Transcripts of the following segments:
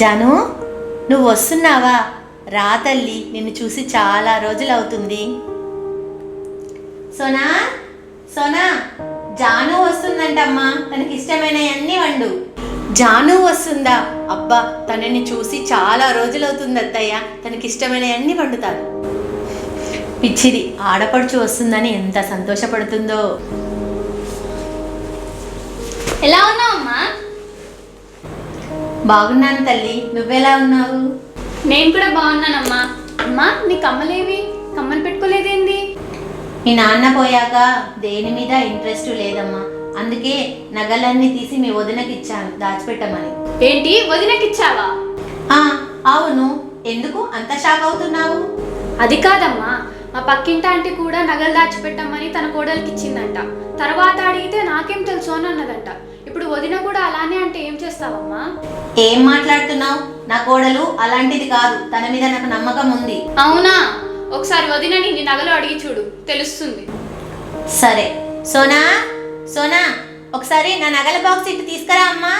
జాను, నువ్వు వస్తున్నావా? రా తల్లి, నిన్ను చూసి చాలా రోజులు అవుతుంది. సోనా, సోనా, జాను వస్తుందంటమ్మా. తనకి ఇష్టమైనవన్నీ వండు. జాను వస్తుందా? అబ్బా, తనని చూసి చాలా రోజులు అవుతుంది అత్తయ్య. తనకి ఇష్టమైనవన్నీ వండుతాను. పిచ్చిది, ఆడపడుచు వస్తుందని ఎంత సంతోషపడుతుందో. ఎలా ఉన్నావమ్మా? బాగున్నాను తల్లి, నువ్వెలా ఉన్నావు? నేను కూడా బాగున్నానమ్మా. అమ్మా, నీ కమ్మలేవి? కమ్మలు పెట్టుకోలేదేంది? మీ నాన్న పోయాక దేని మీద ఇంట్రెస్ట్ లేదమ్మా. అందుకే నగలన్నీ తీసి మీ వదినకి ఇచ్చాను దాచిపెట్టమని. ఏంటి, వదినకిచ్చావా? అవును, ఎందుకు అంత షాక్ అవుతున్నావు? అది కాదమ్మా, మా పక్కింటి ఆంటీ కూడా నగలు దాచిపెట్టమని తన కోడలికి ఇచ్చిందంట. తర్వాత అడిగితే నాకేం తెలుసు అని అన్నదంట. ఇప్పుడు వదిన కూడా అలానే అంటే ఏం చేస్తావమ్మా? ఏం మాట్లాడుతున్నావు? నా కోడలు అలాంటిది కాదు. తన మీద నాకు నమ్మకం ఉంది. అవునా? ఒకసారి వదినని నీ నగలు అడిగి చూడు, తెలుస్తుంది. సరే. సోనా, సోనా, ఒకసారి నా నగల బాక్స్ ఇటు తీసుకురా అమ్మా.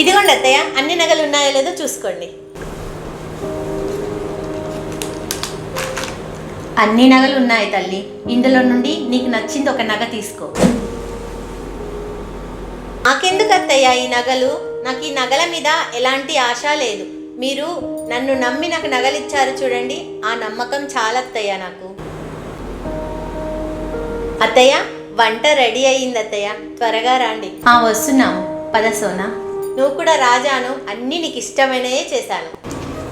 ఇదిగోండి అత్తయ్య, అన్ని నగలు ఉన్నాయో లేదో చూసుకోండి. అన్ని నగలు ఉన్నాయి తల్లి. ఇందులో నుండి నీకు నచ్చింది ఒక నగ తీసుకో. నాకెందుకు అత్తయ్య ఈ నగలు? నాకు ఈ నగల మీద ఎలాంటి ఆశ లేదు. మీరు నన్ను నమ్మి నాకు నగలు ఇచ్చారు చూడండి, ఆ నమ్మకం చాలా అత్తయ్య నాకు. అత్తయ్య, వంట రెడీ అయ్యింది అత్తయ్య, త్వరగా రండి. వస్తున్నాము, పద సోనా. నువ్వు కూడా రాజాను, అన్నీ నీకు ఇష్టమైనవే చేశాను.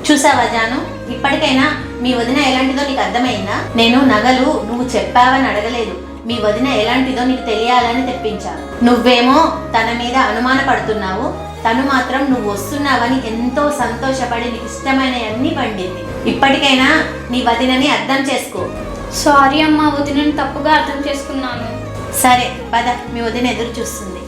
చూసావా జాను, ఇప్పటికైనా మీ వదిన ఎలాంటిదో నీకు అర్థమైందా? నేను నగలు నువ్వు చెప్పావని అడగలేదు. మీ వదిన ఎలాంటిదో నీకు తెలియాలని తెప్పించాను. నువ్వేమో తన మీద అనుమాన పడుతున్నావు, తను మాత్రం నువ్వు వస్తున్నావని ఎంతో సంతోషపడి నీకు ఇష్టమైనవన్నీ వండింది. ఇప్పటికైనా నీ వదినని అర్థం చేసుకో. సారీ అమ్మా, వదినని తప్పుగా అర్థం చేసుకున్నాను. సరే పద, మీ వదిన ఎదురు చూస్తుంది.